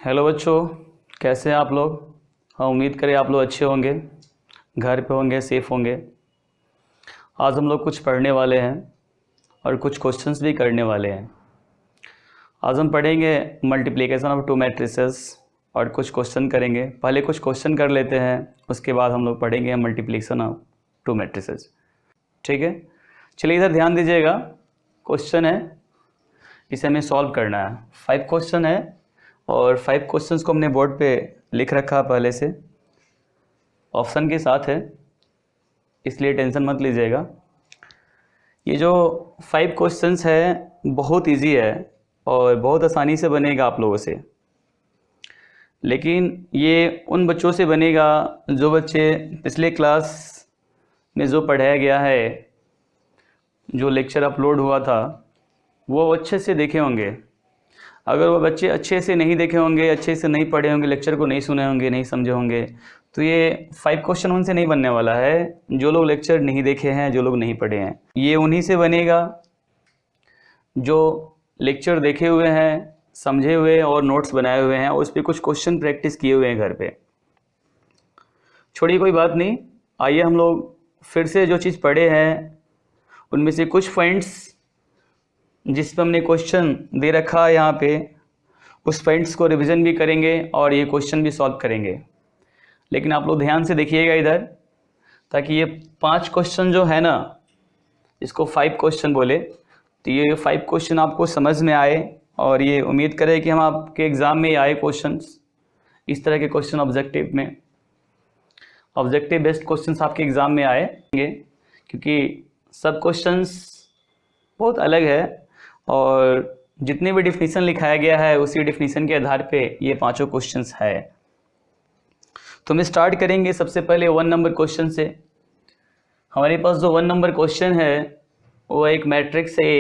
Hello बच्चों, कैसे हैं आप लोग। हाँ, उम्मीद करें आप लोग अच्छे होंगे, घर पे होंगे, सेफ होंगे। आज हम लोग कुछ पढ़ने वाले हैं और कुछ क्वेश्चंस भी करने वाले हैं। आज हम पढ़ेंगे मल्टीप्लिकेशन ऑफ टू मैट्रिसेस और कुछ क्वेश्चन करेंगे। पहले कुछ क्वेश्चन कर लेते हैं, उसके बाद हम लोग पढ़ेंगे मल्टीप्लिकेशन ऑफ टू मैट्रिसेस। ठीक है, चलिए इधर ध्यान दीजिएगा। क्वेश्चन है, इसे हमें सॉल्व करना है। 5 क्वेश्चन है और 5 क्वेश्चंस को हमने बोर्ड पे लिख रखा पहले से, ऑप्शन के साथ है, इसलिए टेंशन मत लीजिएगा। ये जो 5 क्वेश्चंस है बहुत इजी है और बहुत आसानी से बनेगा आप लोगों से, लेकिन ये उन बच्चों से बनेगा जो बच्चे पिछले क्लास में जो पढ़ाया गया है, जो लेक्चर अपलोड हुआ था, वो अच्छे से देखे होंगे। अगर वो बच्चे अच्छे से नहीं देखे होंगे, अच्छे से नहीं पढ़े होंगे, लेक्चर को नहीं सुने होंगे, नहीं समझे होंगे, तो ये 5 क्वेश्चन उनसे नहीं बनने वाला है जो लोग लेक्चर नहीं देखे हैं, जो लोग नहीं पढ़े हैं। ये उन्हीं से बनेगा जो लेक्चर देखे हुए हैं, समझे हुए और नोट्स बनाए हुए हैं और उस पर कुछ क्वेश्चन प्रैक्टिस किए हुए हैं घर पे। छोड़िए, कोई बात नहीं। आइए हम लोग फिर से जो चीज़ पढ़े हैं उनमें से कुछ पॉइंट्स जिस पर हमने क्वेश्चन दे रखा है यहाँ पे, उस पॉइंट्स को रिवीजन भी करेंगे और ये क्वेश्चन भी सॉल्व करेंगे। लेकिन आप लोग ध्यान से देखिएगा इधर, ताकि ये 5 क्वेश्चन जो है ना, इसको 5 क्वेश्चन बोले, तो ये 5 क्वेश्चन आपको समझ में आए और ये उम्मीद करें कि हम आपके एग्ज़ाम में आए क्वेश्चंस, इस तरह के क्वेश्चन ऑब्जेक्टिव में, ऑब्जेक्टिव बेस्ड क्वेश्चंस आपके एग्ज़ाम में आएंगे, क्योंकि सब क्वेश्चंस बहुत अलग है और जितने भी डिफिनीशन लिखाया गया है उसी डिफिनीशन के आधार पे ये 5 क्वेश्चंस है। तो हम स्टार्ट करेंगे सबसे पहले 1 नंबर क्वेश्चन से। हमारे पास जो 1 नंबर क्वेश्चन है वो एक मैट्रिक्स है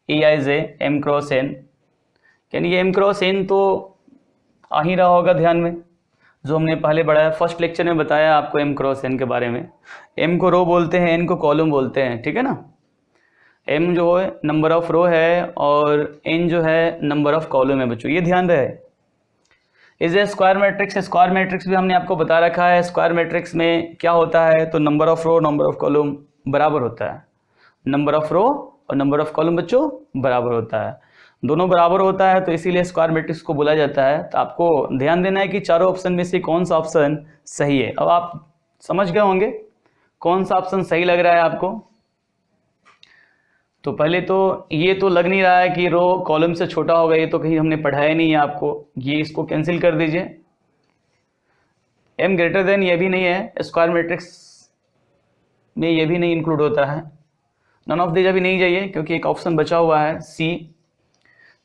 EIJ M क्रॉस N, यानी ये M क्रॉस N तो आ ही रहा होगा ध्यान में, जो हमने पहले पढ़ाया, फर्स्ट लेक्चर में बताया आपको M क्रॉस N के बारे में। M को रो बोलते हैं, N को कॉलम बोलते हैं, ठीक है ना। M जो है नंबर ऑफ रो है और N जो है नंबर ऑफ कॉलम है बच्चों, ये ध्यान रहे। Is a square matrix, square matrix भी हमने आपको बता रखा है। स्क्वायर मैट्रिक्स में क्या होता है, तो number of row number of column बराबर होता है। नंबर ऑफ रो और नंबर ऑफ कॉलम बच्चों बराबर होता है, दोनों बराबर होता है, तो इसीलिए स्क्वायर मैट्रिक्स को बोला जाता है। तो आपको ध्यान देना है कि चारों ऑप्शन में से कौन सा ऑप्शन सही है। अब आप समझ गए होंगे कौन सा ऑप्शन सही लग रहा है आपको। तो पहले तो ये तो लग नहीं रहा है कि रो कॉलम से छोटा होगा, ये तो कहीं हमने पढ़ाया नहीं है आपको, ये इसको कैंसिल कर दीजिए। M ग्रेटर देन ये भी नहीं है, स्क्वायर मैट्रिक्स में ये भी नहीं इंक्लूड होता है। नन ऑफ दीज अभी नहीं जाइए क्योंकि एक ऑप्शन बचा हुआ है C।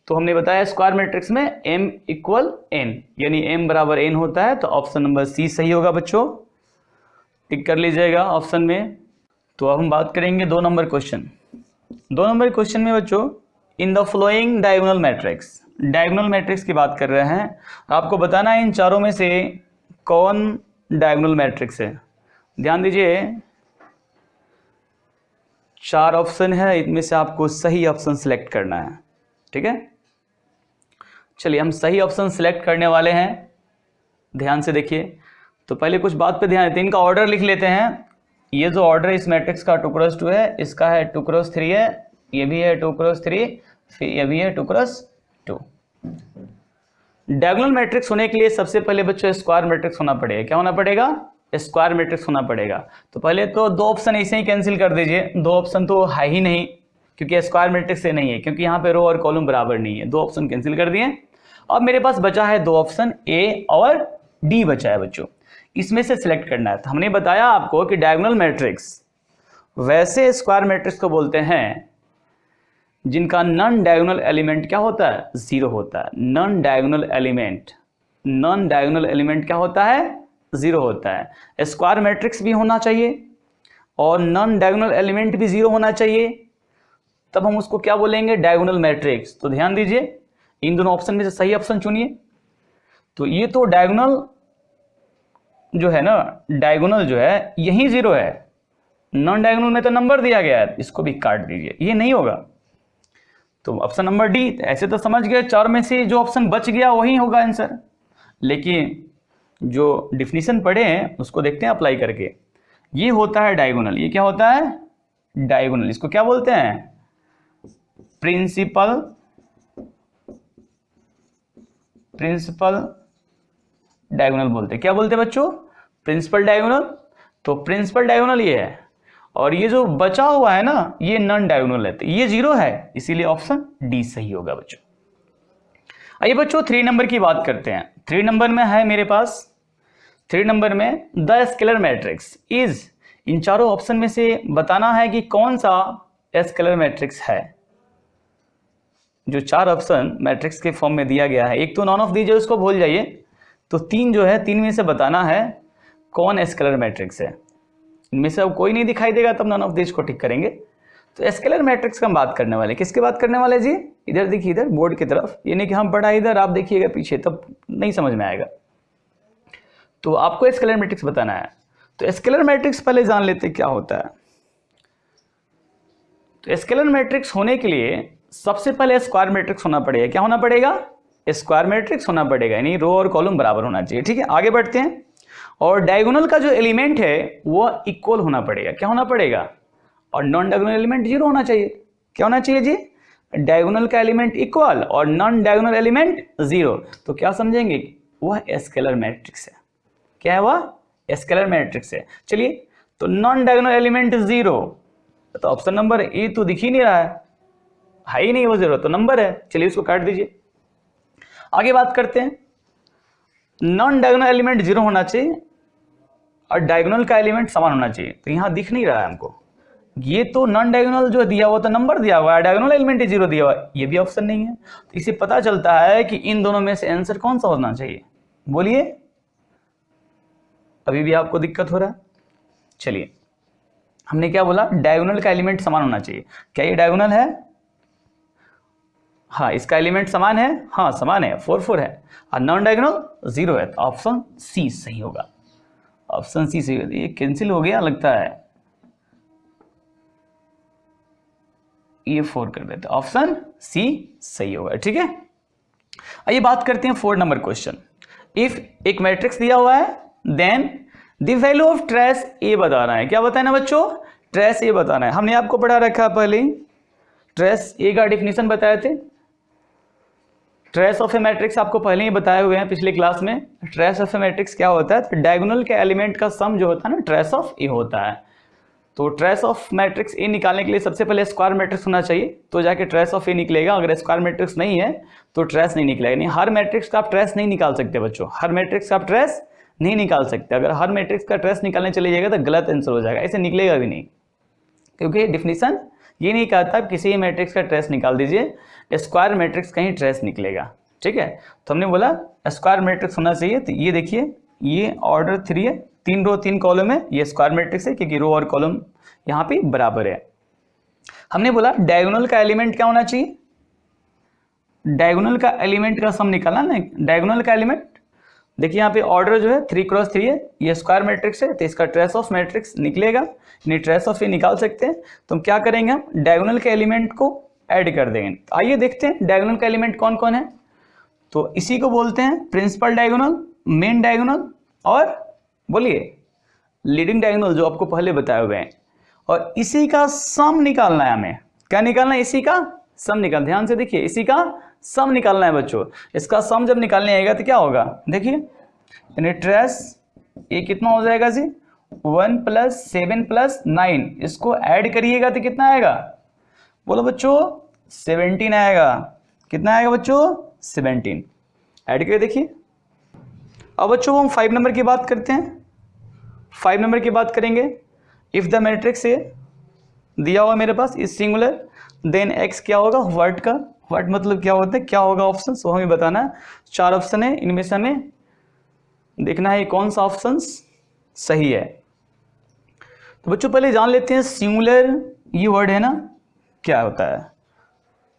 तो हमने बताया स्क्वायर मैट्रिक्स में M इक्वल N, यानी M बराबर N होता है, तो ऑप्शन नंबर C सही होगा बच्चों, टिक कर लीजिएगा ऑप्शन में। तो अब हम बात करेंगे 2 नंबर क्वेश्चन। 2 नंबर क्वेश्चन में बच्चों, in the flowing diagonal matrix, diagonal matrix की बात कर रहे हैं। आपको बताना है इन चारों में से कौन डायगोनल मैट्रिक्स है। ध्यान दीजिए, 4 ऑप्शन है, इनमें से आपको सही ऑप्शन सिलेक्ट करना है, ठीक है। चलिए हम सही ऑप्शन सिलेक्ट करने वाले हैं, ध्यान से देखिए। तो पहले कुछ बात पे ध्यान देते हैं, इनका ऑर्डर लिख लेते हैं। ये जो ऑर्डर इस मैट्रिक्स का 2 क्रॉस 2 है, इसका है 2 क्रॉस 3 है, ये भी है 2 क्रॉस 3, फिर ये भी है 2 क्रॉस 2। डायगोनल मैट्रिक्स होने के लिए सबसे पहले बच्चों स्क्वायर मैट्रिक्स होना पड़ेगा। क्या होना पड़ेगा, स्क्वायर मैट्रिक्स होना पड़ेगा। तो पहले तो 2 ऑप्शन ऐसे ही कैंसिल कर दीजिए, 2 ऑप्शन तो है ही नहीं क्योंकि स्क्वायर मैट्रिक्स से नहीं है, क्योंकि यहाँ पे रो और कॉलम बराबर नहीं है। 2 ऑप्शन कैंसिल कर दिए। अब मेरे पास बचा है 2 ऑप्शन A और D बचा है बच्चों, इसमें से सिलेक्ट करना है। तो हमने बताया आपको कि डायगोनल मैट्रिक्स वैसे स्क्वायर मैट्रिक्स को बोलते हैं जिनका नॉन डायगोनल एलिमेंट क्या होता है, 0 होता है। Non diagonal element, non diagonal element क्या होता है, 0 होता है। स्क्वायर मैट्रिक्स भी होना चाहिए और नॉन डायगोनल एलिमेंट भी 0 होना चाहिए, तब हम उसको क्या बोलेंगे, डायगोनल मैट्रिक्स। तो ध्यान दीजिए, इन दोनों ऑप्शन में से सही ऑप्शन चुनिए। तो ये तो डायगोनल जो है ना, डायगोनल जो है यही 0 है, नॉन डायगोनल में तो नंबर दिया गया है, इसको भी काट दीजिए, ये नहीं होगा। तो ऑप्शन नंबर डी। ऐसे तो समझ गए, चार में से जो ऑप्शन बच गया वही होगा आंसर, लेकिन जो डिफिनीशन पढ़े हैं उसको देखते हैं अप्लाई करके। ये होता है डायगोनल। ये क्या होता है? डायगोनल। इसको क्या बोलते हैं? प्रिंसिपल डायगोनल बोलते हैं। क्या बोलते हैं बच्चों? Principal diagonal. तो प्रिंसिपल डायगोनल ये है, और ये जो बचा हुआ है ना ये नॉन डायगोनल है, तो ये 0 है, इसीलिए ऑप्शन डी सही होगा बच्चों। आइए बच्चों 3 नंबर की बात करते हैं। 3 नंबर में है मेरे पास, 3 नंबर में द स्केलर मैट्रिक्स इज, इन चारों ऑप्शन में से बताना है कि कौन सा स्केलर मैट्रिक्स है। जो 4 ऑप्शन मैट्रिक्स के फॉर्म में दिया गया है, एक तो नॉन ऑफ दीजिए, उसको भूल जाइए, तो 3 जो है 3 में से बताना है कौन स्केलर मैट्रिक्स है। इनमें से अब कोई नहीं दिखाई देगा तब नॉन ऑफ दीज को टिक करेंगे। तो स्केलर मैट्रिक्स का हम बात करने वाले, किसकी बात करने वाले जी? इधर देखिए, इधर बोर्ड की तरफ, ये नहीं कि हम पढ़ा इधर आप देखिएगा पीछे, तब नहीं समझ में आएगा। तो आपको स्केलर मैट्रिक्स बताना है। तो स्केलर मैट्रिक्स पहले जान लेते क्या होता है। तो स्केलर मैट्रिक्स होने के लिए सबसे पहले स्क्वायर मैट्रिक्स होना पड़ेगा। क्या होना पड़ेगा? स्क्वायर मैट्रिक्स होना पड़ेगा, यानी रो और कॉलम बराबर होना चाहिए। ठीक है, आगे बढ़ते हैं। और डायगोनल का जो एलिमेंट है वो इक्वल होना पड़ेगा। क्या होना पड़ेगा? और नॉन डायगोनल एलिमेंट 0 होना चाहिए। क्या होना चाहिए जी? डायगोनल का एलिमेंट इक्वल और नॉन डायगोनल एलिमेंट 0। तो क्या समझेंगे? वह स्केलर मैट्रिक्स है। क्या है वह? स्केलर मैट्रिक्स है। चलिए, तो नॉन डायगोनल एलिमेंट 0, तो ऑप्शन नंबर ए तो दिख ही नहीं रहा है ही नहीं वो 0, तो नंबर है। चलिए उसको काट दीजिए। आगे बात करते हैं। नॉन डायगोनल एलिमेंट 0 होना चाहिए और डायगोनल का एलिमेंट समान होना चाहिए। तो यहां दिख नहीं रहा है हमको, ये तो नॉन डायगोनल जो दिया हुआ तो नंबर दिया हुआ है, डायगोनल एलिमेंट 0 दिया हुआ है, ये भी ऑप्शन नहीं है। तो इससे पता चलता है कि इन दोनों में से आंसर कौन सा होना चाहिए? बोलिए, अभी भी आपको दिक्कत हो रहा है? चलिए, हमने क्या बोला? डायगोनल का एलिमेंट समान होना चाहिए। क्या ये डायगोनल है? हाँ, इसका एलिमेंट समान है। हाँ समान है, 4 4 है, और नॉन डायगोनल 0 है, तो ऑप्शन सी सही होगा। ऑप्शन सी सही होगा। ये कैंसिल हो गया लगता है, ये 4 कर देते, ऑप्शन सी सही होगा। ठीक है, आइए बात करते हैं 4 नंबर क्वेश्चन। इफ एक मैट्रिक्स दिया हुआ है, then the value of trace A बताना है। क्या बताना है बच्चों? ट्रेस ए बताना है। हमने आपको पढ़ा रखा पहले ही, ट्रेस ए का डिफिनीशन बताए थे। ट्रेस ऑफ ए मैट्रिक्स आपको पहले ही बताए हुए हैं पिछले क्लास में। ट्रेस ऑफ ए मैट्रिक्स क्या होता है? तो डायगोनल के एलिमेंट का सम जो होता है ना, ट्रेस ऑफ ए होता है। तो ट्रेस ऑफ मैट्रिक्स ए निकालने के लिए सबसे पहले स्क्वायर मैट्रिक्स होना चाहिए, तो जाके ट्रेस ऑफ ए निकलेगा। अगर स्क्वायर मैट्रिक्स नहीं है तो ट्रेस नहीं निकलेगा। नहीं, हर मैट्रिक्स का आप ट्रेस नहीं निकाल सकते बच्चों, हर मैट्रिक्स का आप ट्रेस नहीं निकाल सकते। अगर हर मैट्रिक्स का ट्रेस निकालने चले जाएगा तो गलत आंसर हो जाएगा, ऐसे निकलेगा भी नहीं, क्योंकि डिफिनीशन ये नहीं कहता किसी मैट्रिक्स का ट्रेस निकाल दीजिए, स्क्वायर मैट्रिक्स का ही ट्रेस निकलेगा। ठीक है, तो हमने बोला स्क्वायर मैट्रिक्स होना चाहिए। तो ये देखिए, ये ऑर्डर 3 है, 3 रो 3 कॉलम है, ये स्क्वायर मैट्रिक्स है क्योंकि रो और कॉलम यहाँ पे बराबर है। हमने बोला डायगोनल का एलिमेंट क्या होना चाहिए? डायगोनल का एलिमेंट का सम निकालना ना। डायगोनल का एलिमेंट देखिए, यहाँ पे ऑर्डर जो है 3 क्रॉस 3 है, ये स्क्वायर मैट्रिक्स है, तो इसका ट्रेस ऑफ मैट्रिक्स निकलेगा, यानी ट्रेस ऑफ ये निकाल सकते हैं। तो हम क्या करेंगे? हम डायगोनल के एलिमेंट को ऐड कर देंगे। तो आइए देखते हैं डायगोनल का एलिमेंट कौन कौन है। तो इसी को बोलते हैं प्रिंसिपल डायगोनल, मेन डायगोनल और बोलिए लीडिंग डायगोनल, जो आपको पहले बताए हुए हैं। और इसी का सम निकालना है हमें। क्या निकालना है? इसी का सम निकाल, ध्यान से देखिए, इसी का सम निकालना है बच्चों। इसका सम जब निकालने आएगा तो क्या होगा? देखिए, यानी ट्रेस ये कितना हो जाएगा जी? 1 + 7 + 9, इसको ऐड करिएगा तो कितना आएगा? बोलो बच्चों, 17 आएगा। कितना आएगा बच्चों? 17। ऐड करके देखिए। अब बच्चों हम 5 नंबर की बात करते हैं। 5 नंबर की बात करेंगे। इफ द मैट्रिक्स ए दिया हुआ मेरे पास इज सिंगुलर, देन एक्स क्या होगा? व्हाट का व्हाट मतलब क्या होता है? क्या होगा ऑप्शन, वो हमें बताना है। 4 ऑप्शन है, इनमें से हमें देखना है कौन सा ऑप्शन सही है। तो बच्चों पहले जान लेते हैं सिंगुलर ये वर्ड है ना क्या होता है।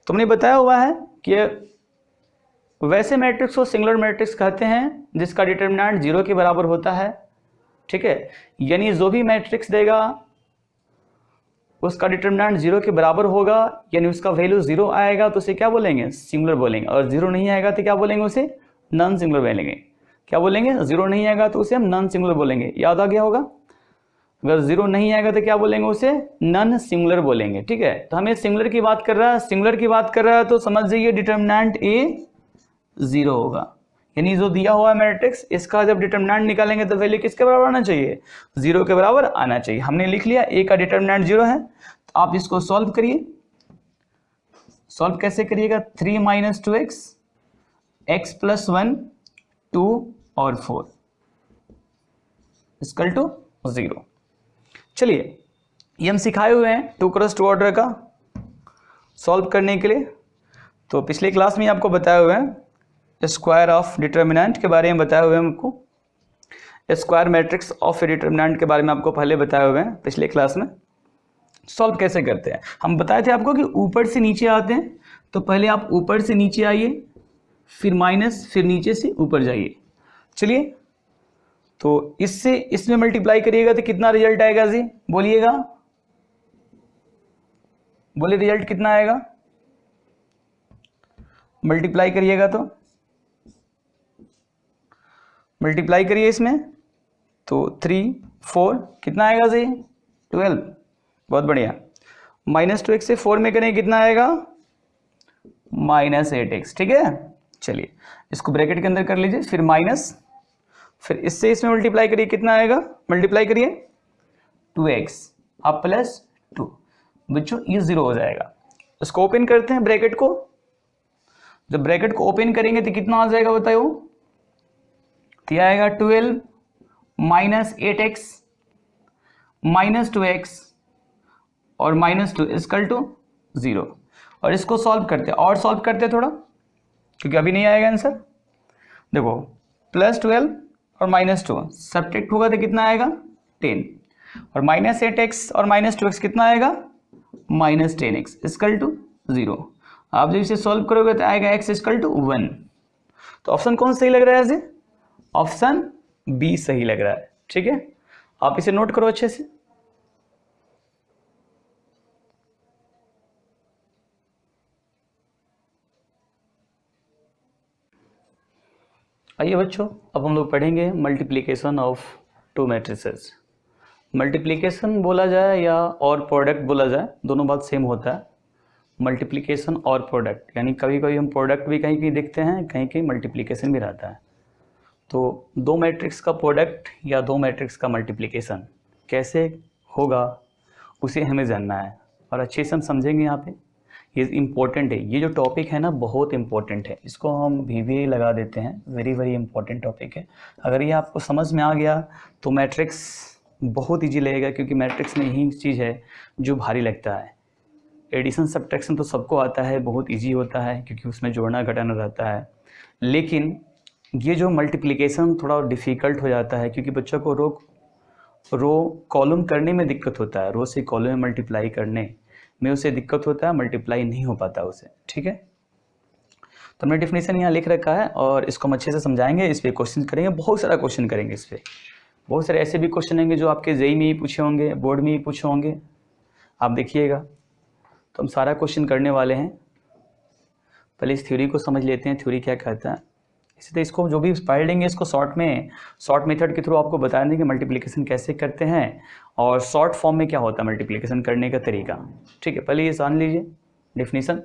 तुमने बताया हुआ है कि वैसे मैट्रिक्स को सिंगुलर मैट्रिक्स कहते हैं जिसका डिटरमिनेंट 0 के बराबर होता है। ठीक है, यानी जो भी मैट्रिक्स देगा उसका डिटरमिनेंट 0 के बराबर होगा यानी उसका वैल्यू 0 आएगा तो उसे क्या बोलेंगे, सिंगुलर बोलेंगे। और 0 नहीं आएगा तो क्या बोलेंगे, उसे नॉन सिंगुलर बोलेंगे। क्या बोलेंगे, 0 नहीं आएगा तो उसे हम नॉन सिंगुलर बोलेंगे। याद आ गया होगा, अगर 0 नहीं आएगा तो क्या बोलेंगे, उसे नॉन सिंगुलर बोलेंगे। ठीक है, तो हमें सिंगुलर की बात कर रहा है, सिंगुलर की बात कर रहा है तो समझ जाइए डिटरमिनेंट ए 0 होगा। यानी जो दिया हुआ है मैट्रिक्स, इसका जब डिटरमिनेंट निकालेंगे तो वैल्यू किसके बराबर आना चाहिए, 0 के बराबर आना चाहिए। हमने लिख लिया ए का डिटरमिनेंट 0 है, तो आप इसको सॉल्व करिए। सॉल्व कैसे करिएगा, 3 - 2x, x + 1, 2 और 4 इक्वल टू 0। चलिए, ये हम सिखाए हुए हैं 2 क्रॉस 2 ऑर्डर का सॉल्व करने के लिए। तो पिछले क्लास में आपको बताए हुए हैं स्क्वायर ऑफ डिटरमिनेंट के बारे में बताए हुए हैं हमको, स्क्वायर मैट्रिक्स ऑफ डिटरमिनेंट के बारे में आपको पहले बताए हुए हैं पिछले क्लास में। सॉल्व कैसे करते हैं, हम बताए थे आपको कि ऊपर से नीचे आते हैं, तो पहले आप ऊपर से नीचे आइए, फिर माइनस, फिर नीचे से ऊपर जाइए। चलिए, तो इससे इसमें मल्टीप्लाई करिएगा तो कितना रिजल्ट आएगा जी, बोलिएगा, बोलिए रिजल्ट कितना आएगा, मल्टीप्लाई करिएगा तो मल्टीप्लाई करिए इसमें, तो 3, 4 कितना आएगा जी, 12। बहुत बढ़िया। -2x से 4 में करें कितना आएगा, -8x। ठीक है, चलिए इसको ब्रैकेट के अंदर कर लीजिए, फिर माइनस, फिर इससे इसमें मल्टीप्लाई करिए, कितना आएगा, मल्टीप्लाई करिए 2x अब +2। बच्चों ये 0 हो जाएगा। इसको ओपन करते हैं ब्रैकेट को, जब ब्रैकेट को ओपन करेंगे तो कितना आ जाएगा बताओ, तो यह आएगा 12 - 8x -2x और -2 इक्वल टू 0। और इसको सॉल्व करते हैं, और सॉल्व करते हैं थोड़ा, क्योंकि अभी नहीं आएगा आंसर। देखो +12 और -2 सब्ट्रैक्ट होगा तो कितना आएगा, 10, और -8x और -2x कितना आएगा, -10x इक्वल टू 0। आप जब इसे सॉल्व करोगे तो आएगा x इक्वल टू 1। तो ऑप्शन कौन सही लग रहा है जी, ऑप्शन बी सही लग रहा है। ठीक है, आप इसे नोट करो अच्छे से। आइए बच्चों, अब हम लोग पढ़ेंगे मल्टीप्लिकेशन ऑफ 2 मैट्रिसेस। मल्टीप्लिकेशन बोला जाए या और प्रोडक्ट बोला जाए, दोनों बात सेम होता है। मल्टीप्लिकेशन और प्रोडक्ट, यानी कभी कभी हम प्रोडक्ट भी कहीं कहीं देखते हैं, कहीं कहीं मल्टीप्लिकेशन भी रहता है। तो 2 मैट्रिक्स का प्रोडक्ट या 2 मैट्रिक्स का मल्टीप्लिकेशन कैसे होगा उसे हमें जानना है, और अच्छे से हम समझेंगे। यहाँ पे ये इम्पोर्टेंट है, ये जो टॉपिक है ना बहुत इम्पोर्टेंट है, इसको हम VVA लगा देते हैं, वेरी वेरी इंपॉर्टेंट टॉपिक है। अगर ये आपको समझ में आ गया तो मैट्रिक्स बहुत ईजी लगेगा, क्योंकि मैट्रिक्स में यही चीज़ है जो भारी लगता है। एडिशन सब्ट्रैक्शन तो सबको आता है, बहुत ईजी होता है, क्योंकि उसमें जोड़ना घटाना रहता है। लेकिन ये जो मल्टीप्लिकेशन थोड़ा डिफ़िकल्ट हो जाता है, क्योंकि बच्चों को रो कॉलम करने में दिक्कत होता है, रो से कॉलम में मल्टीप्लाई करने में उसे दिक्कत होता है, मल्टीप्लाई नहीं हो पाता उसे। ठीक है, तो हमने डेफिनेशन यहाँ लिख रखा है और इसको हम अच्छे से समझाएंगे, इस पर क्वेश्चन करेंगे, बहुत सारा क्वेश्चन करेंगे इस पर। बहुत सारे ऐसे भी क्वेश्चन होंगे जो आपके जेईई में ही पूछे होंगे, बोर्ड में ही पूछे होंगे, आप देखिएगा। तो हम सारा क्वेश्चन करने वाले हैं। पहले इस थ्योरी को समझ लेते हैं, थ्योरी क्या कहता है। इसी तरह इसको जो भी पढ़ लेंगे, इसको शॉर्ट मेथड के थ्रू आपको बता देंगे मल्टीप्लिकेशन कैसे करते हैं और शॉर्ट फॉर्म में क्या होता है मल्टीप्लिकेशन करने का तरीका। ठीक है, पहले ये जान लीजिए डेफिनेशन।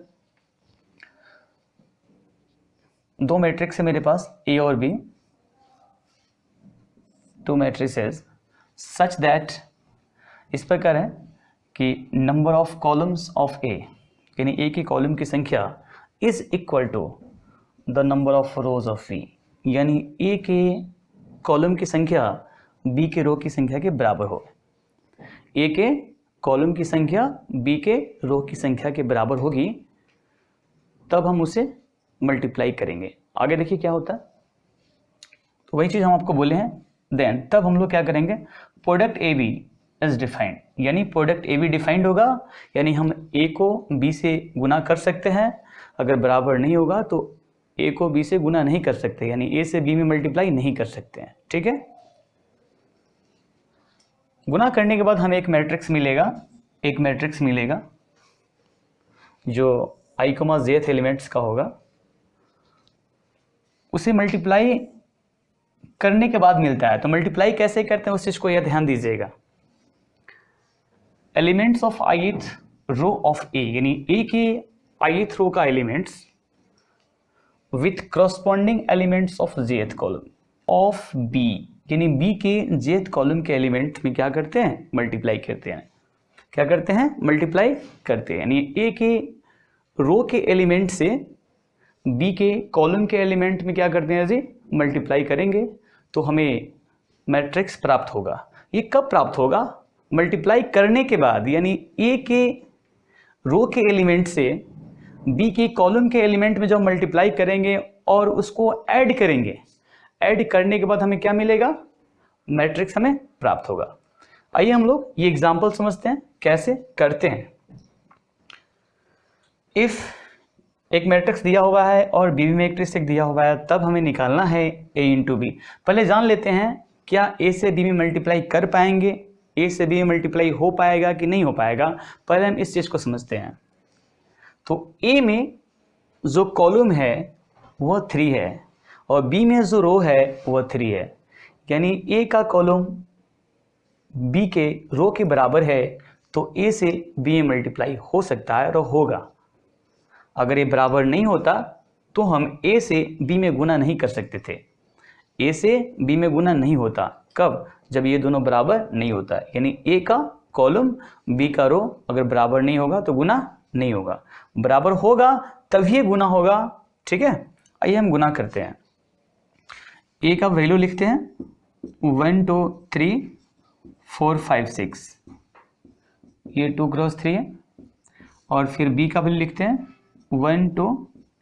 2 मैट्रिक्स है मेरे पास A और B, 2 मैट्रिसेस सच दैट, इस प्रकार है कि number of columns of A, यानी A की कॉलम की संख्या is equal to the number of rows of B, यानी A के कॉलम की संख्या B के रो की संख्या के बराबर हो। A के कॉलम की संख्या B के रो की संख्या के बराबर होगी, तब हम उसे मल्टीप्लाई करेंगे। आगे देखिए क्या होता है, तो वही चीज़ हम आपको बोले हैं। देन तब हम लोग क्या करेंगे, प्रोडक्ट AB इज डिफाइंड, यानी प्रोडक्ट AB डिफाइंड होगा, यानी हम A को B से गुना कर सकते हैं। अगर बराबर नहीं होगा तो A को B से गुना नहीं कर सकते, यानी A से B में मल्टीप्लाई नहीं कर सकते हैं। ठीक है, गुना करने के बाद हमें एक मैट्रिक्स मिलेगा एक मैट्रिक्स मिलेगा जो i, jth एलिमेंट्स का होगा, उसे मल्टीप्लाई करने के बाद मिलता है। तो मल्टीप्लाई कैसे करते हैं उस चीज को यह ध्यान दीजिएगा। Elements of ith row of a, यानी a के ith रो का elements with corresponding elements of jth column of b, यानी b के jth कॉलम के एलिमेंट में क्या करते हैं, मल्टीप्लाई करते हैं। क्या करते हैं, मल्टीप्लाई करते हैं। यानी a के रो के एलिमेंट से b के कॉलम के एलिमेंट में क्या करते हैं जी, मल्टीप्लाई करेंगे, तो हमें मैट्रिक्स प्राप्त होगा। ये कब प्राप्त होगा, मल्टीप्लाई करने के बाद, यानी a के रो के एलिमेंट से b के कॉलम के एलिमेंट में जब मल्टीप्लाई करेंगे और उसको ऐड करेंगे, ऐड करने के बाद हमें क्या मिलेगा, मैट्रिक्स हमें प्राप्त होगा। आइए हम लोग ये एग्जांपल समझते हैं कैसे करते हैं। इफ एक मैट्रिक्स दिया हुआ है और बी में एक ट्रिक दिया हुआ है, तब हमें निकालना है a इंटू बी। पहले जान लेते हैं क्या a से b में मल्टीप्लाई कर पाएंगे, a से b में मल्टीप्लाई हो पाएगा कि नहीं हो पाएगा। पहले हम इस चीज को समझते हैं। तो a में जो कॉलम है वह 3 है और b में जो रो है वह 3 है, यानी a का कॉलम b के रो के बराबर है, तो a से b में मल्टीप्लाई हो सकता है और होगा। अगर ये बराबर नहीं होता तो हम a से b में गुना नहीं कर सकते थे। a से b में गुना नहीं होता, कब, जब ये दोनों बराबर नहीं होता, यानी a का कॉलम b का रो अगर बराबर नहीं होगा तो गुना नहीं होगा, बराबर होगा तभी गुना होगा। ठीक है, आइए हम गुना करते हैं। a का वैल्यू लिखते हैं 1 2 3 4 5 6, ये 2 क्रॉस 3 है, और फिर b का वैल्यू लिखते हैं 1 2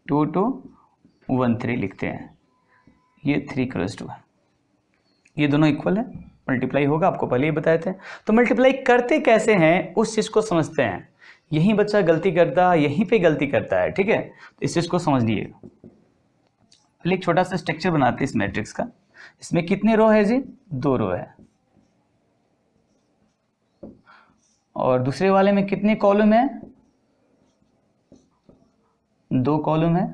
2 2 1 3 लिखते हैं, ये 3 क्रॉस 2 है। ये दोनों इक्वल है, मल्टीप्लाई होगा, आपको पहले ही बताए थे। तो मल्टीप्लाई करते कैसे हैं उस चीज को समझते हैं। यही बच्चा गलती करता है, यहीं पे गलती करता है। ठीक है, तो इस चीज को समझ लीजिएगा। पहले एक छोटा सा स्ट्रक्चर बनाते हैं इस मैट्रिक्स का। इसमें कितने रो है जी, 2 रो है, और दूसरे वाले में कितने कॉलम है, 2 कॉलम है।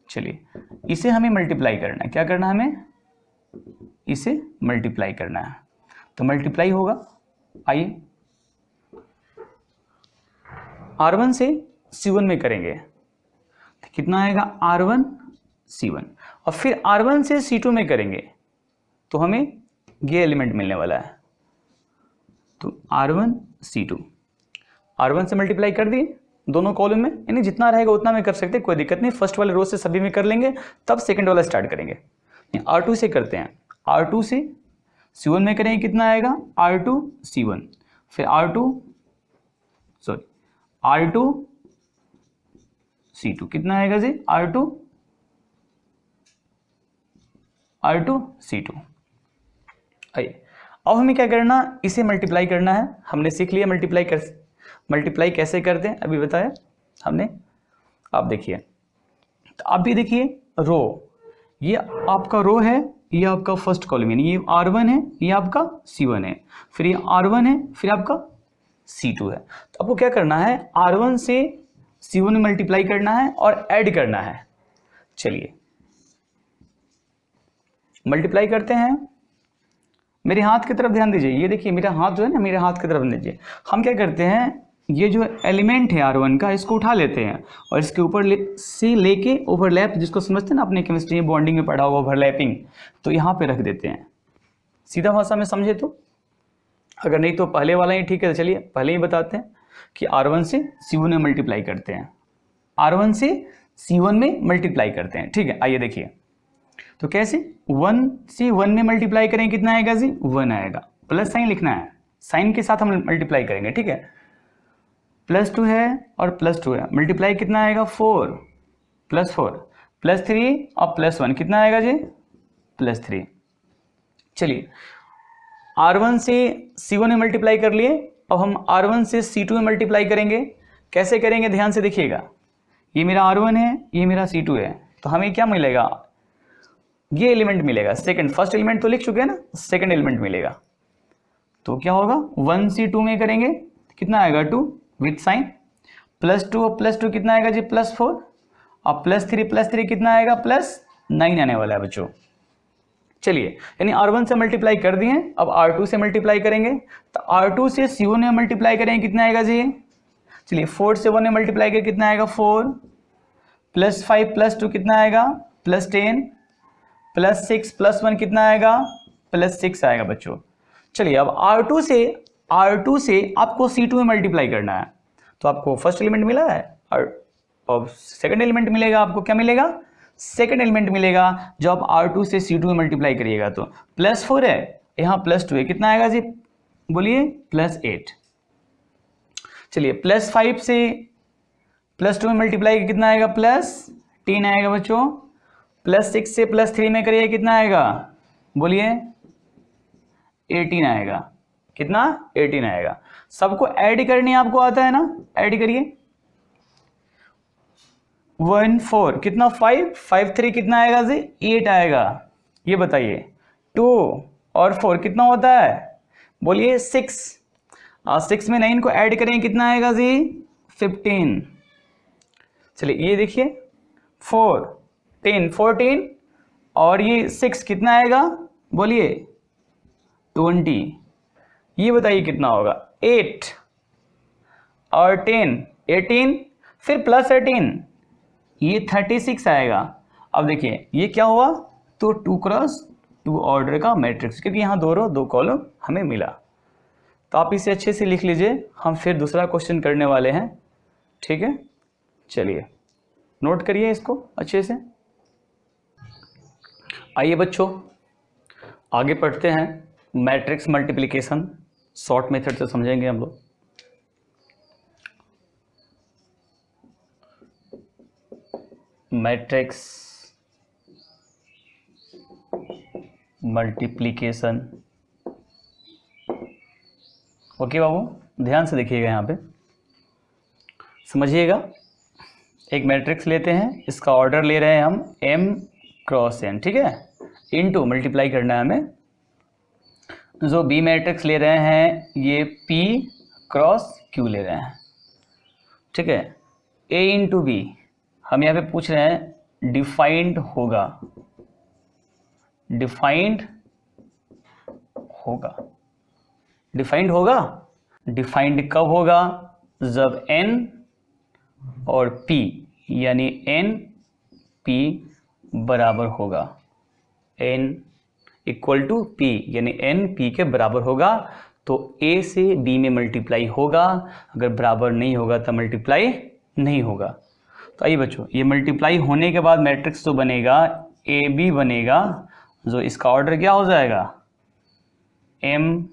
चलिए इसे हमें मल्टीप्लाई करना है। क्या करना है हमें, इसे मल्टीप्लाई करना है। तो मल्टीप्लाई होगा, आइए R1 से C1 में करेंगे तो कितना आएगा, R1 C1, और फिर R1 से C2 में करेंगे तो हमें ये एलिमेंट मिलने वाला है। तो R1 C2, R1 से मल्टीप्लाई कर दिए दोनों कॉलम में, यानी जितना रहेगा उतना में कर सकते हैं, कोई दिक्कत नहीं। फर्स्ट वाले रो से सभी में कर लेंगे, तब सेकंड वाला स्टार्ट करेंगे। R2 से करते हैं, R2 से C1 में करेंगे, कितना आएगा, R2 C1, फिर R2 C2, कितना आएगा जी, R2 C2। आइए अब हमें क्या करना, इसे मल्टीप्लाई करना है। हमने सीख लिया मल्टीप्लाई कैसे करते हैं, अभी बताया हमने। आप देखिए, तो आप भी देखिए, रो, ये आपका रो है, ये आपका फर्स्ट कॉलम, यानी ये R1 है, ये आपका C1 है, फिर ये R1 है, फिर आपका C2 है। तो आपको क्या करना है, R1 से C1 में मल्टीप्लाई करना है और ऐड करना है। चलिए मल्टीप्लाई करते हैं। मेरे हाथ की तरफ ध्यान दीजिए, ये देखिए मेरा हाथ जो है ना, मेरे हाथ की तरफ दीजिए। हम क्या करते हैं, ये जो एलिमेंट है R1 का, इसको उठा लेते हैं और इसके ऊपर से लेके ओवरलैप, जिसको समझते हैं ना अपने केमिस्ट्री बॉन्डिंग में पढ़ा हुआ ओवरलैपिंग, तो यहाँ पे रख देते हैं। सीधा भाषा में समझे तो, अगर नहीं तो पहले वाला ही ठीक है। चलिए पहले ही बताते हैं कि R1 से C1 में मल्टीप्लाई करते हैं, R1 से C1 में मल्टीप्लाई करते हैं। ठीक है, आइए देखिए, तो कैसे, 1 से 1 में मल्टीप्लाई करें, कितना आएगा जी, 1 आएगा, प्लस साइन लिखना है, साइन के साथ हम मल्टीप्लाई करेंगे। ठीक है, +2 है और +2 है, मल्टीप्लाई कितना आएगा, 4 + 4 +3 और +1, कितना आएगा जी, +3। चलिए R1 से C1 में मल्टीप्लाई कर लिए, अब हम R1 से C2 में मल्टीप्लाई करेंगे। कैसे करेंगे, ध्यान से देखिएगा। ये मेरा R1 है, ये मेरा C2 है, तो हमें क्या मिलेगा, ये एलिमेंट मिलेगा। सेकंड, फर्स्ट एलिमेंट तो लिख चुके हैं ना, सेकंड एलिमेंट मिलेगा। तो क्या होगा, 1 से 2 में करेंगे, कितना आएगा 2 विथ साइन, +2 और +2 कितना आएगा जी +4, और +3 कितना आएगा +9 आने वाला है बच्चों। चलिए यानी R1 से मल्टीप्लाई कर दिए, अब R2 से मल्टीप्लाई करेंगे, तो R2 से C1 में मल्टीप्लाई करेंगे कितना आएगा जी, चलिए 4 से 1 में मल्टीप्लाई करके कितना आएगा 4, +5 +2 कितना आएगा +10, +6 +1 कितना आएगा +6 आएगा बच्चों। चलिए अब R2 से आपको C2 में मल्टीप्लाई करना है, तो आपको फर्स्ट एलिमेंट मिला है और सेकंड एलिमेंट मिलेगा, आपको क्या मिलेगा सेकंड एलिमेंट मिलेगा। जब आप R2 से C2 में मल्टीप्लाई करिएगा तो +4 है, यहाँ +2 है, कितना आएगा जी बोलिए +8। चलिए +5 से +2 में मल्टीप्लाई कितना आएगा +10 आएगा बच्चों, +6 से +3 में करिए कितना आएगा बोलिए 18 आएगा, कितना 18 आएगा। सबको ऐड करनी आपको आता है ना, ऐड करिए 1 4 कितना 5 5 3 कितना आएगा जी 8 आएगा। ये बताइए 2 और 4 कितना होता है बोलिए 6, और 6 में 9 को ऐड करें कितना आएगा जी 15। चलिए ये देखिए 4 10 14 और ये 6 कितना आएगा बोलिए 20। ये बताइए कितना होगा 8 और 10 18 फिर +18 ये 36 आएगा। अब देखिए ये क्या हुआ, तो 2 क्रॉस 2 ऑर्डर का मैट्रिक्स, क्योंकि यहाँ 2 रो 2 कॉलम हमें मिला। तो आप इसे अच्छे से लिख लीजिए, हम फिर दूसरा क्वेश्चन करने वाले हैं, ठीक है। चलिए नोट करिए इसको अच्छे से। आइए बच्चों आगे पढ़ते हैं, मैट्रिक्स मल्टीप्लिकेशन शॉर्ट मेथड से समझेंगे हम लोग। मैट्रिक्स मल्टीप्लिकेशन, ओके बाबू ध्यान से देखिएगा, यहाँ पे समझिएगा। एक मैट्रिक्स लेते हैं, इसका ऑर्डर ले रहे हैं हम m क्रॉस n, ठीक है, इनटू मल्टीप्लाई करना है हमें। जो b मैट्रिक्स ले रहे हैं ये p क्रॉस q ले रहे हैं, ठीक है। a इंटू b हम यहाँ पे पूछ रहे हैं डिफाइंड होगा, डिफाइंड होगा, डिफाइंड होगा, डिफाइंड कब होगा जब n और p यानी n p बराबर होगा, n इक्वल टू p यानी n p के बराबर होगा तो a से b में मल्टीप्लाई होगा, अगर बराबर नहीं होगा तो मल्टीप्लाई नहीं होगा। तो आइए बच्चों ये मल्टीप्लाई होने के बाद मैट्रिक्स जो बनेगा ए बी बनेगा, जो इसका ऑर्डर क्या हो जाएगा m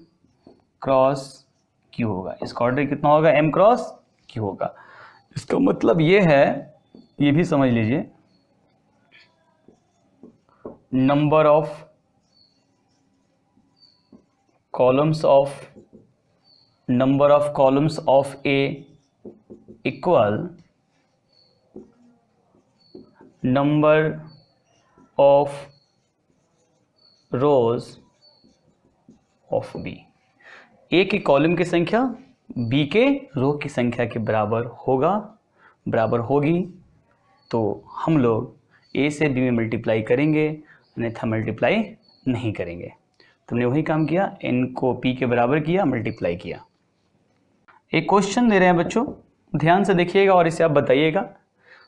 क्रॉस q होगा, इसका ऑर्डर कितना होगा m क्रॉस q होगा। इसका मतलब ये है, ये भी समझ लीजिए, number of columns of A equal number of rows of B। A के कॉलम की संख्या B के रो की संख्या के बराबर होगा, बराबर होगी, तो हम लोग A से B में मल्टीप्लाई करेंगे, अन्यथा मल्टीप्लाई नहीं करेंगे। तुमने वही काम किया, n को p के बराबर किया, मल्टीप्लाई किया। एक क्वेश्चन दे रहे हैं बच्चों, ध्यान से देखिएगा और इसे आप बताइएगा।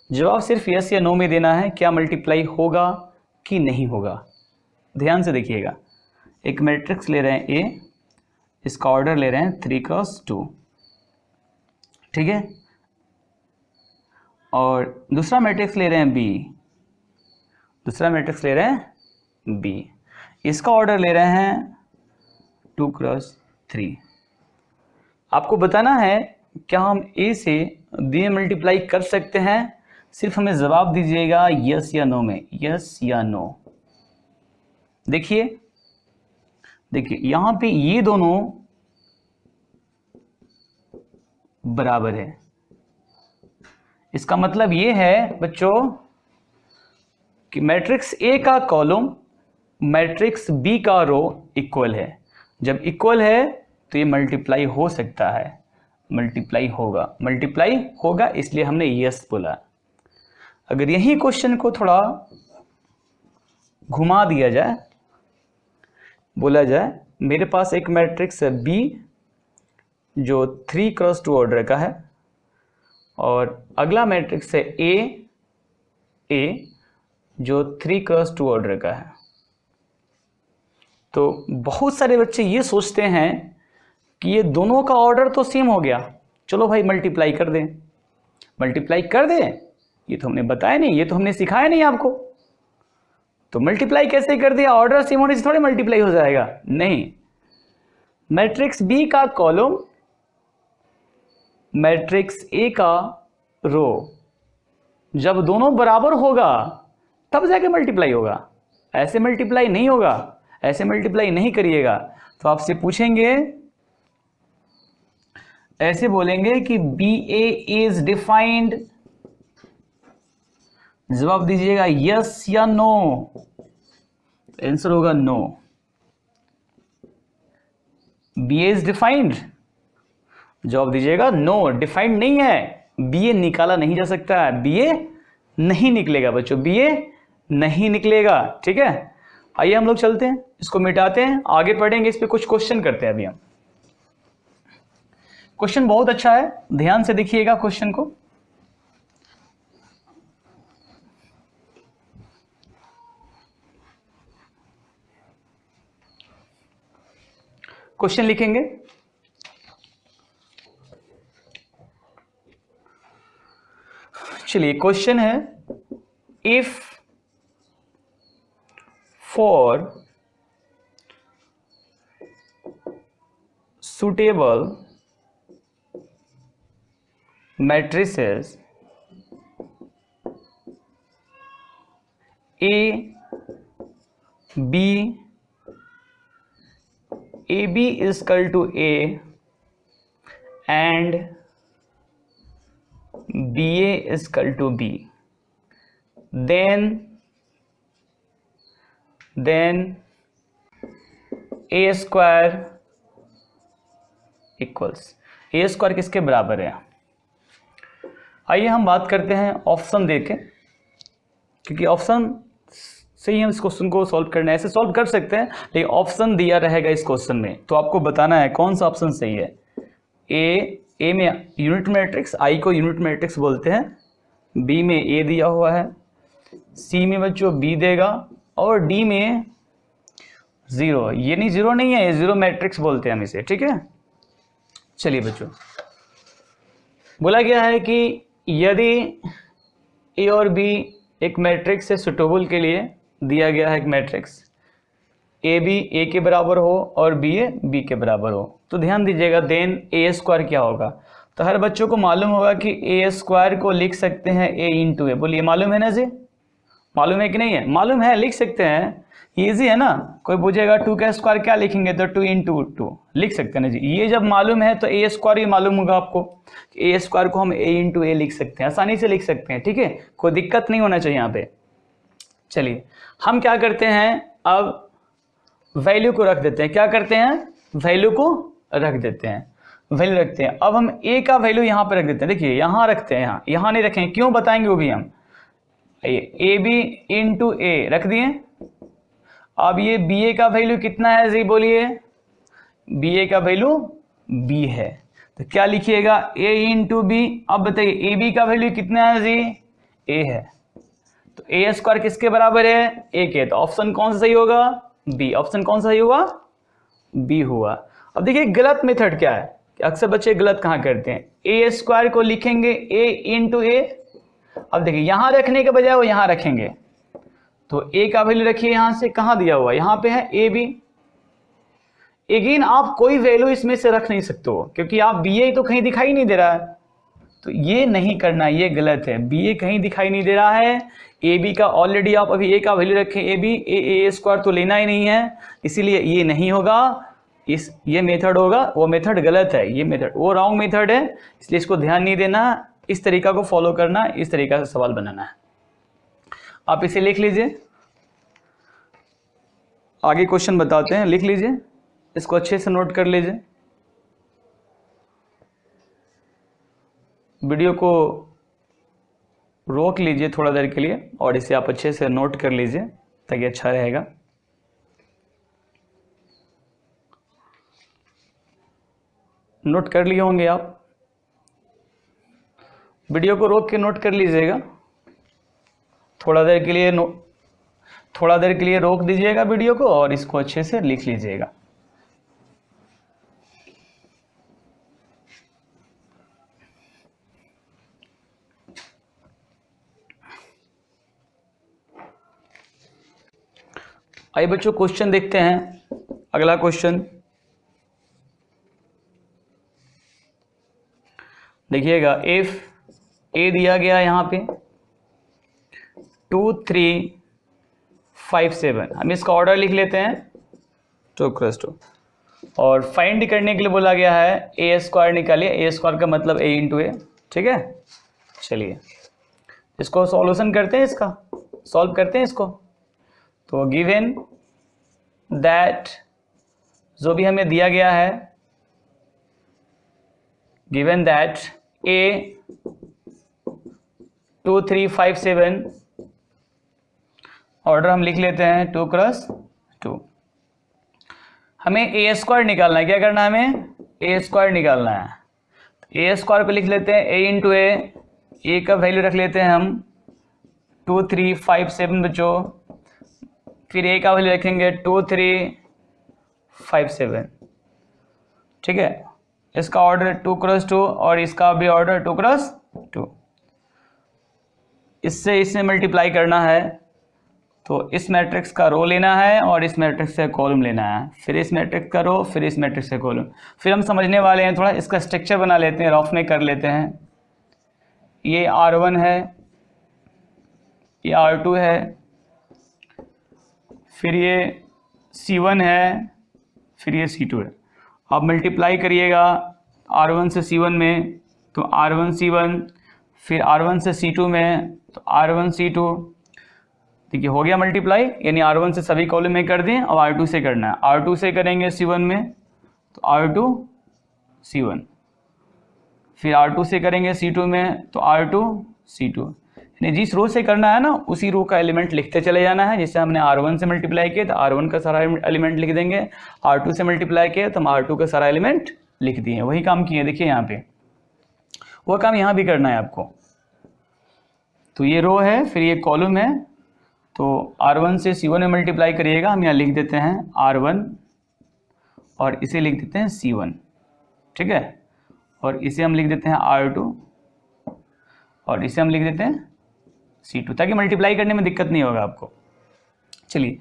जवाब सिर्फ यस या नो में देना है, क्या मल्टीप्लाई होगा कि नहीं होगा। ध्यान से देखिएगा, एक मैट्रिक्स ले रहे हैं A, इसका ऑर्डर ले रहे हैं 3 क्रॉस 2, ठीक है, और दूसरा मैट्रिक्स ले रहे हैं B, दूसरा मैट्रिक्स ले रहे हैं B, इसका ऑर्डर ले रहे हैं 2 क्रॉस 3। आपको बताना है क्या हम A से B में मल्टीप्लाई कर सकते हैं, सिर्फ हमें जवाब दीजिएगा यस या नो में, यस या नो। देखिए देखिए यहां पे ये दोनों बराबर है, इसका मतलब ये है बच्चों कि मैट्रिक्स A का कॉलम मैट्रिक्स B का रो इक्वल है। जब इक्वल है तो ये मल्टीप्लाई हो सकता है, मल्टीप्लाई होगा, इसलिए हमने यस बोला। अगर यही क्वेश्चन को थोड़ा घुमा दिया जाए, बोला जाए मेरे पास एक मैट्रिक्स है बी जो 3x2 ऑर्डर का है, और अगला मैट्रिक्स है ए जो 3x2 ऑर्डर का है। तो बहुत सारे बच्चे ये सोचते हैं कि ये दोनों का ऑर्डर तो सेम हो गया, चलो भाई मल्टीप्लाई कर दें। ये तो हमने बताया नहीं, ये तो हमने सिखाया नहीं आपको, तो मल्टीप्लाई कैसे कर दिया? ऑर्डर सेम होने से थोड़ी मल्टीप्लाई हो जाएगा, नहीं। मैट्रिक्स बी का कॉलम, मैट्रिक्स ए का रो, जब दोनों बराबर होगा तब जाके मल्टीप्लाई होगा, ऐसे मल्टीप्लाई नहीं होगा, ऐसे मल्टीप्लाई नहीं करिएगा। तो आपसे पूछेंगे, ऐसे बोलेंगे कि बी ए इज डिफाइंड, जवाब दीजिएगा यस या नो, आंसर होगा no. B A is defined, जवाब दीजिएगा नो, डिफाइंड नहीं है, बी ए निकाला नहीं जा सकता है, बी ए नहीं निकलेगा बच्चों, बी ए नहीं निकलेगा, ठीक है। आइए हम लोग चलते हैं, इसको मिटाते हैं, आगे पढ़ेंगे, इस पे कुछ क्वेश्चन करते हैं अभी हम। क्वेश्चन बहुत अच्छा है, ध्यान से देखिएगा क्वेश्चन को। क्वेश्चन लिखेंगे, चलिए क्वेश्चन है, if for suitable matrices A, B, AB is equal to A and BA is equal to B, then A square equals, A square किसके बराबर है? आइए हम बात करते हैं ऑप्शन देके, क्योंकि ऑप्शन से ही हम इस क्वेश्चन को सॉल्व करना है। ऐसे सॉल्व कर सकते हैं, लेकिन ऑप्शन दिया रहेगा इस क्वेश्चन में, तो आपको बताना है कौन सा ऑप्शन सही है। ए में यूनिट मैट्रिक्स, आई को यूनिट मैट्रिक्स बोलते हैं, बी में ए दिया हुआ है, सी में बच्चों बी देगा, और डी में जीरो, ये नहीं जीरो नहीं है, ये जीरो मैट्रिक्स बोलते हैं हम इसे, ठीक है। चलिए बच्चों, बोला गया है कि यदि ए और बी एक मैट्रिक्स से सुटेबल के लिए दिया गया है, एक मैट्रिक्स ए बी ए के बराबर हो और बी ए बी के बराबर हो, तो ध्यान दीजिएगा देन ए स्क्वायर क्या होगा। तो हर बच्चों को मालूम होगा कि ए स्क्वायर को लिख सकते हैं ए इंटू ए, बोलिए मालूम है ना जी? मालूम है कि नहीं है? मालूम है, लिख सकते हैं, इजी है ना। कोई पूछेगा 2 का स्क्वायर क्या लिखेंगे, तो 2 इंटू 2 लिख सकते हैं ना जी। ये जब मालूम है तो ए स्क्वायर भी मालूम होगा आपको, ए स्क्वायर को हम ए इंटू ए लिख सकते हैं, आसानी से लिख सकते हैं, ठीक है, कोई दिक्कत नहीं होना चाहिए यहाँ पे। चलिए हम क्या करते हैं, अब वैल्यू को रख देते हैं, क्या करते हैं, वैल्यू को रख देते हैं, वैल्यू रखते हैं। अब हम ए का वैल्यू यहाँ पे रख देते हैं, देखिए यहाँ रखते हैं, यहाँ नहीं रखेंगे, क्यों बताएंगे वो भी हम। ए बी इंटू ए रख दिए। अब ये बी ए का वैल्यू कितना है जी, बोलिए, बी ए का वैल्यू बी है, तो क्या लिखिएगा, ए इंटू बी। अब बताइए ए बी का वैल्यू कितना है जी, ए है, तो ए स्क्वायर किसके बराबर है, ए के, तो ऑप्शन कौन सा सही होगा, बी। ऑप्शन कौन सा सही हुआ, बी हुआ। अब देखिए गलत मेथड क्या है, अक्सर बच्चे गलत कहाँ करते हैं, ए स्क्वायर को लिखेंगे ए इंटू ए। अब देखिए यहाँ रखने के बजाय वो यहाँ रखेंगे, तो ए का वैल्यू रखिए, यहां से कहां दिया हुआ, यहां पे है ए बी। अगेन आप कोई वैल्यू इसमें से रख नहीं सकते हो, क्योंकि आप बी ए तो कहीं दिखाई नहीं दे रहा है, तो ये नहीं करना, ये गलत है, बी ए कहीं दिखाई नहीं दे रहा है, ए बी का ऑलरेडी आप अभी ए का वैल्यू रखें, ए बी ए स्क्वायर तो लेना ही नहीं है, इसीलिए ये नहीं होगा, ये मेथड होगा, वो मेथड गलत है, ये मेथड वो रॉन्ग मेथड है, इसलिए इसको ध्यान नहीं देना, इस तरीका को फॉलो करना, इस तरीका से सवाल बनाना है। आप इसे लिख लीजिए, आगे क्वेश्चन बताते हैं, लिख लीजिए, इसको अच्छे से नोट कर लीजिए। वीडियो को रोक लीजिए थोड़ा देर के लिए और इसे आप अच्छे से नोट कर लीजिए ताकि अच्छा रहेगा। नोट कर लिए होंगे आप, वीडियो को रोक के नोट कर लीजिएगा। थोड़ा देर के लिए रोक दीजिएगा वीडियो को और इसको अच्छे से लिख लीजिएगा। आइए बच्चों क्वेश्चन देखते हैं। अगला क्वेश्चन देखिएगा, इफ ए दिया गया यहाँ पे 2 3 5 7, हम इसका ऑर्डर लिख लेते हैं 2 क्रॉस 2, और फाइंड करने के लिए बोला गया है ए स्क्वायर निकालिए। ए स्क्वायर का मतलब ए इंटू ए, ठीक है। चलिए इसको सॉल्यूशन करते हैं, इसका सॉल्व करते हैं इसको। तो गिवन दैट जो भी हमें दिया गया है, गिवन दैट ए 2 3 5 7, ऑर्डर हम लिख लेते हैं 2 क्रॉस 2। हमें ए स्क्वायर निकालना है, क्या करना है हमें? ए स्क्वायर निकालना है। ए स्क्वायर को लिख लेते हैं ए इंटू ए का वैल्यू रख लेते हैं हम 2 3 5 7 बच्चों, फिर ए का वैल्यू रखेंगे 2 3 5 7, ठीक है। इसका ऑर्डर 2 क्रॉस 2 और इसका भी ऑर्डर 2 क्रॉस 2। इससे मल्टीप्लाई करना है, तो इस मैट्रिक्स का रो लेना है और इस मैट्रिक्स का कॉलम लेना है, फिर इस मैट्रिक्स का रो, फिर इस मैट्रिक्स का कॉलम। फिर हम समझने वाले हैं, थोड़ा इसका स्ट्रक्चर बना लेते हैं, रफ में कर लेते हैं। ये R1 है, ये R2 है, फिर ये C1 है, फिर ये C2 है। आप मल्टीप्लाई करिएगा R1 से C1 में तो R1 C1, फिर R1 से C2 में तो R1 C2। देखिए हो गया मल्टीप्लाई, यानी R1 से सभी कॉलम में कर दें और R2 से करना है। R2 से करेंगे C1 में तो R2 C1, फिर R2 से करेंगे C2 में तो R2 C2। यानी जिस रो से करना है ना उसी रो का एलिमेंट लिखते चले जाना है। जैसे हमने R1 से मल्टीप्लाई किया तो R1 का सारा एलिमेंट लिख देंगे, R2 से मल्टीप्लाई किया तो हम R2 का सारा एलिमेंट लिख दिए। वही काम किए, देखिए यहाँ पे वो काम यहाँ भी करना है आपको। तो ये रो है, फिर ये कॉलम है, तो R1 से C1 में मल्टीप्लाई करिएगा। हम यहाँ लिख देते हैं R1 और इसे लिख देते हैं C1, ठीक है। और इसे हम लिख देते हैं R2 और इसे हम लिख देते हैं C2, ताकि मल्टीप्लाई करने में दिक्कत नहीं होगा आपको। चलिए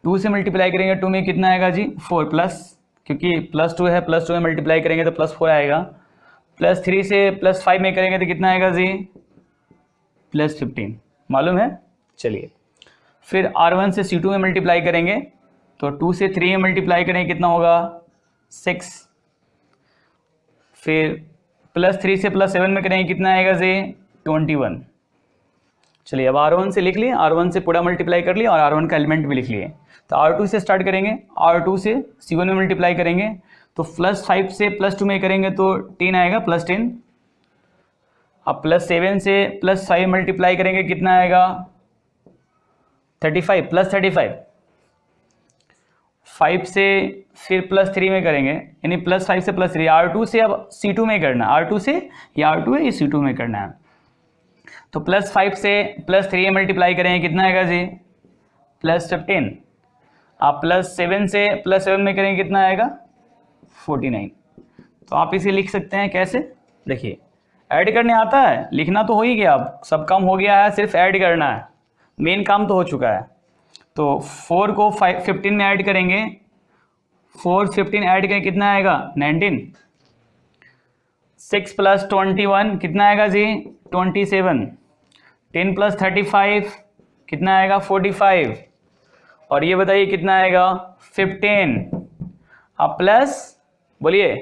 2 से मल्टीप्लाई करेंगे, 2 में कितना आएगा जी 4 प्लस, क्योंकि +2 है, +2 में मल्टीप्लाई करेंगे तो +4 आएगा। +3 से +5 में करेंगे तो कितना आएगा जी +15, मालूम है। चलिए फिर R1 से C2 में मल्टीप्लाई करेंगे तो 2 से 3 में मल्टीप्लाई करेंगे कितना होगा 6, फिर +3 से +7 में करेंगे कितना आएगा जी 21। चलिए अब R1 से लिख लिए, R1 से पूरा मल्टीप्लाई कर लिया और R1 का एलिमेंट भी लिख लिए। तो R2 से स्टार्ट करेंगे, R2 से C1 में मल्टीप्लाई करेंगे तो +5 से +2 में करेंगे तो 10 आएगा +10। अब +7 से +5 मल्टीप्लाई करेंगे कितना आएगा 35 +35। 5 से फिर +3 में करेंगे, यानी +5 से +3। R2 से अब C2 में करना है, R2 से ये R2 है, ये C2 में करना है। तो +5 से +3 में मल्टीप्लाई करेंगे कितना आएगा जी +15। आप +7 से +7 में करेंगे कितना आएगा 49। तो आप इसे लिख सकते हैं कैसे, देखिए ऐड करने आता है, लिखना तो हो ही गया, अब सब काम हो गया है, सिर्फ ऐड करना है, मेन काम तो हो चुका है। तो 4 को 15 में ऐड करेंगे, 4 15 ऐड करें कितना आएगा 19। 6 + 21 कितना आएगा जी 27। 10 + 35 कितना आएगा 45। और ये बताइए कितना आएगा 15। अब प्लस बोलिए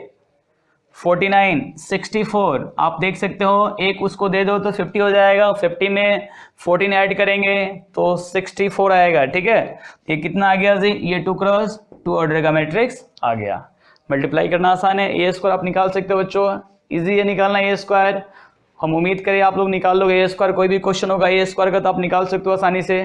49 64। आप देख सकते हो, एक उसको दे दो तो 50 हो जाएगा, 50 में 14 ऐड करेंगे तो 64 आएगा, ठीक है। ये कितना आ गया जी, ये 2 क्रॉस 2 ऑर्डर का मैट्रिक्स आ गया। मल्टीप्लाई करना आसान है, ए स्क्वायर आप निकाल सकते हो बच्चों, इजी है निकालना ए स्क्वायर। हम उम्मीद करें आप लोग निकाल लोगे ए स्क्वायर। कोई भी क्वेश्चन होगा ए स्क्वायर का तो आप निकाल सकते हो आसानी से।